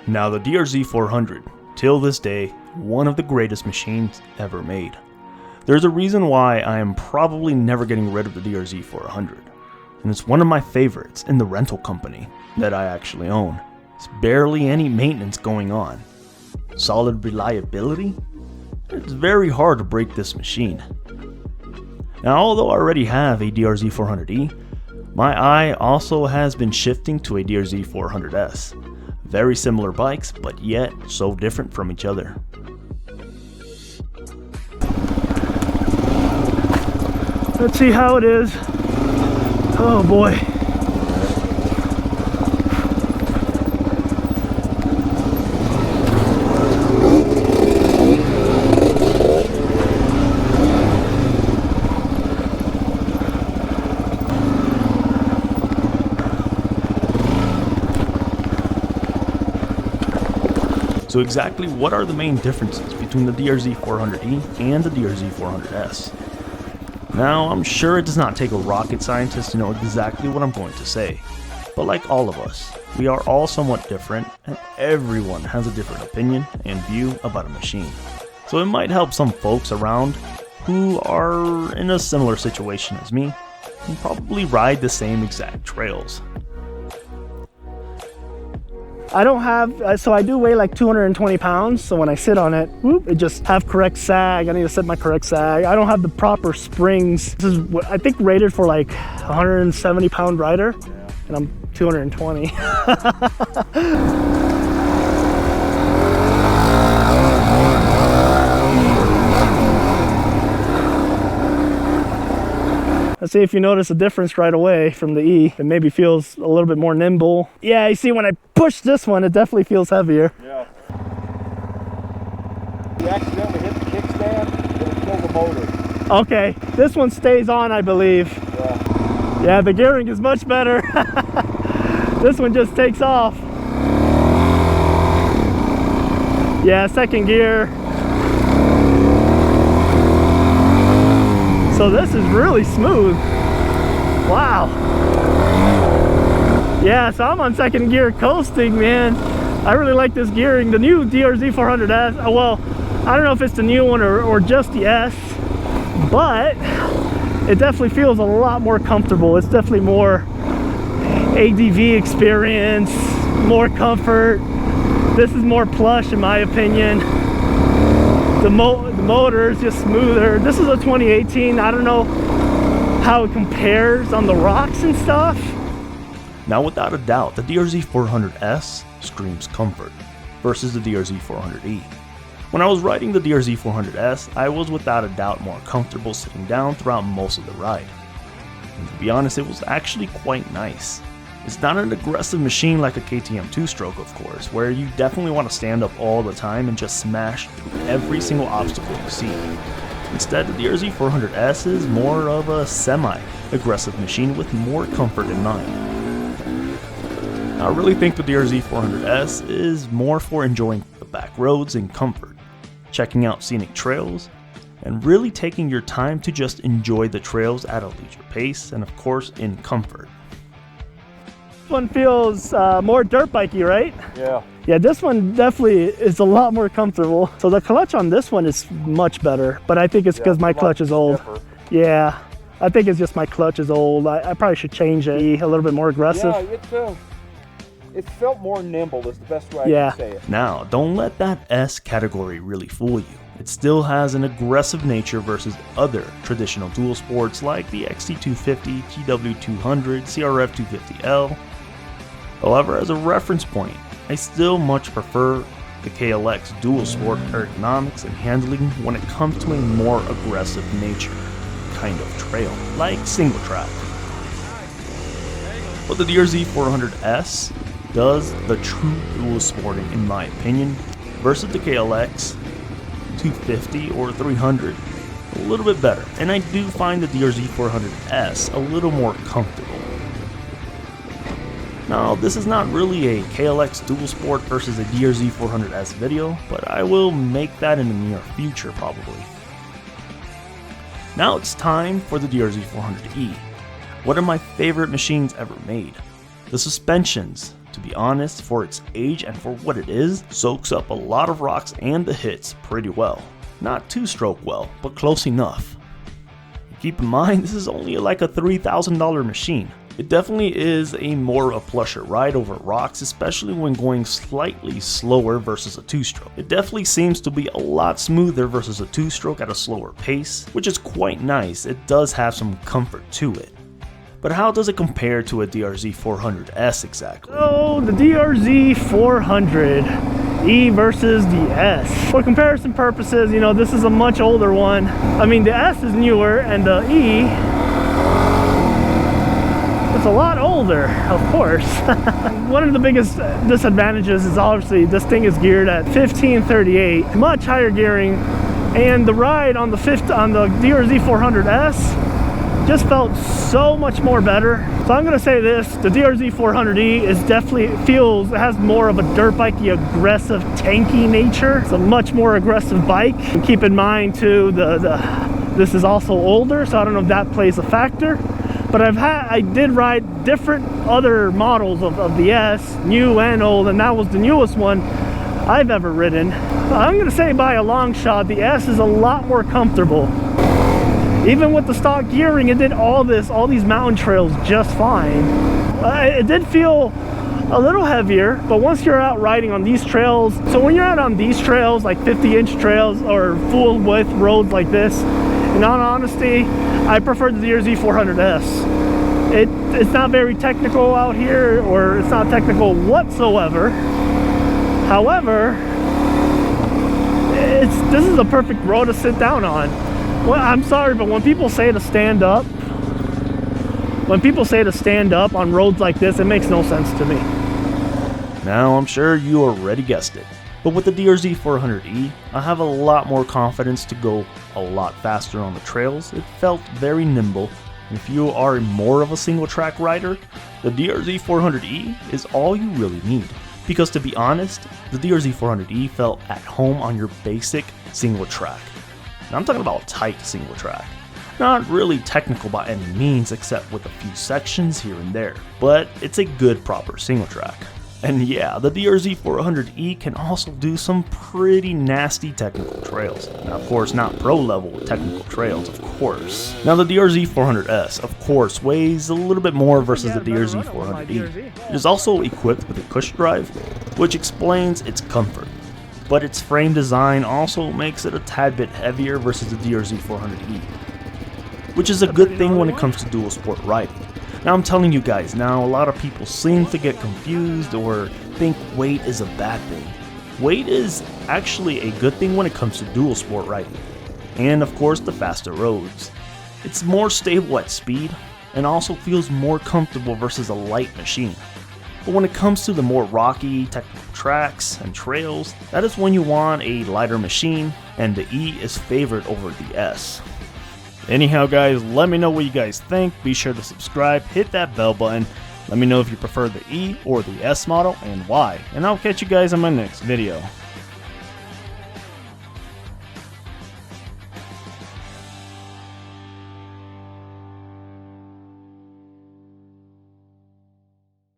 Now the DRZ400, till this day, one of the greatest machines ever made. There's a reason why I am probably never getting rid of the DRZ400, and it's one of my favorites in the rental company that I actually own. It's barely any maintenance going on. Solid reliability? It's very hard to break this machine. Now, although I already have a DRZ400E, my eye also has been shifting to a DRZ400S. Very similar bikes, but yet so different from each other. Let's see how it is. Oh boy. So exactly what are the main differences between the DRZ400E and the DRZ400S? Now, I'm sure it does not take a rocket scientist to know exactly what I'm going to say, but like all of us, we are all somewhat different, and everyone has a different opinion and view about a machine. So it might help some folks around who are in a similar situation as me and probably ride the same exact trails. I don't have, so I do weigh like 220 pounds, so when I sit on it, whoop, it just have correct sag. I need to set my correct sag. I don't have the proper springs. This is what I think rated for like 170 pound rider, and I'm 220. Let's see if you notice a difference right away from the E. It maybe feels a little bit more nimble. Yeah, you see when I push this one, it definitely feels heavier. Yeah. If you accidentally hit the kickstand, it'll kill the motor. Okay, this one stays on, I believe. Yeah. Yeah, the gearing is much better. This one just takes off. Yeah, second gear. So this is really smooth. Wow. Yeah, so I'm on second gear coasting, man. I really like this gearing. The new DRZ400S, well, I don't know if it's the new one or just the S, but it definitely feels a lot more comfortable. It's definitely more ADV experience, more comfort. This is more plush in my opinion. The motor is just smoother. This is a 2018. I don't know how it compares on the rocks and stuff. Now, without a doubt, the DRZ400S screams comfort versus the DRZ400E. When I was riding the DRZ400S, I was without a doubt more comfortable sitting down throughout most of the ride. And to be honest, it was actually quite nice. It's not an aggressive machine like a KTM 2-stroke, of course, where you definitely want to stand up all the time and just smash through every single obstacle you see. Instead, the DRZ400S is more of a semi-aggressive machine with more comfort in mind. I really think the DRZ400S is more for enjoying the back roads in comfort, checking out scenic trails, and really taking your time to just enjoy the trails at a leisure pace and of course in comfort. This one feels more dirt bikey, right? Yeah. Yeah, this one definitely is a lot more comfortable. So the clutch on this one is much better, but I think it's because my clutch is old. Stiffer. Yeah, I think it's just my clutch is old. I probably should change it, a little bit more aggressive. Yeah, it felt more nimble is the best way I can say it. Now, don't let that S category really fool you. It still has an aggressive nature versus other traditional dual sports like the XT250, GW200, CRF250L. However, as a reference point, I still much prefer the KLX dual sport ergonomics and handling when it comes to a more aggressive nature kind of trail, like single track. But the DRZ400S does the true dual sporting in my opinion versus the KLX 250 or 300 a little bit better, and I do find the DRZ400S a little more comfortable. Now, this is not really a KLX dual sport versus a DRZ400S video, but I will make that in the near future probably. Now it's time for the DRZ400E, one of my favorite machines ever made. The suspensions, To be honest, for its age and for what it is, soaks up a lot of rocks and the hits pretty well. Not two-stroke well, but close enough. Keep in mind, this is only like a $3,000 machine. It definitely is a more a plusher ride over rocks, especially when going slightly slower versus a two-stroke. It definitely seems to be a lot smoother versus a two-stroke at a slower pace, which is quite nice. It does have some comfort to it. But how does it compare to a DRZ400S exactly? Oh, the DRZ400E versus the S. For comparison purposes, you know, this is a much older one. I mean, the S is newer and the E, it's a lot older, of course. One of the biggest disadvantages is obviously this thing is geared at 1538, much higher gearing, and the ride on the DRZ400S just felt so much more better. So I'm gonna say this, the DRZ400E is definitely, it has more of a dirt bikey, aggressive, tanky nature. It's a much more aggressive bike. And keep in mind too, this is also older, so I don't know if that plays a factor. But I did ride different other models of the S, new and old, and that was the newest one I've ever ridden. I'm gonna say by a long shot, the S is a lot more comfortable. Even with the stock gearing, it did all these mountain trails just fine. It did feel a little heavier, but once you're out riding on these trails, so when you're out on these trails, like 50-inch trails or full width roads like this, in all honesty, I prefer the DRZ400S. It's not very technical out here, or it's not technical whatsoever. However, this is a perfect road to sit down on. Well, I'm sorry, but when people say to stand up, on roads like this, it makes no sense to me. Now, I'm sure you already guessed it, but with the DRZ400E, I have a lot more confidence to go a lot faster on the trails. It felt very nimble, and if you are more of a single track rider, the DRZ400E is all you really need. Because to be honest, the DRZ400E felt at home on your basic single track. And I'm talking about tight single track. Not really technical by any means, except with a few sections here and there, but it's a good proper single track. And yeah, the DRZ400E can also do some pretty nasty technical trails. Now, of course, not pro level technical trails, of course. Now, the DRZ400S, of course, weighs a little bit more versus the DRZ400E. It is also equipped with a push drive, which explains its comfort. But its frame design also makes it a tad bit heavier versus the DRZ400E, which is a good thing when it comes to dual sport riding. Now I'm telling you guys, now a lot of people seem to get confused or think weight is a bad thing. Weight is actually a good thing when it comes to dual sport riding, and of course the faster roads. It's more stable at speed and also feels more comfortable versus a light machine. But when it comes to the more rocky, technical tracks and trails, that is when you want a lighter machine, and the E is favored over the S. Anyhow guys, let me know what you guys think. Be sure to subscribe, hit that bell button. Let me know if you prefer the E or the S model and why. And I'll catch you guys in my next video.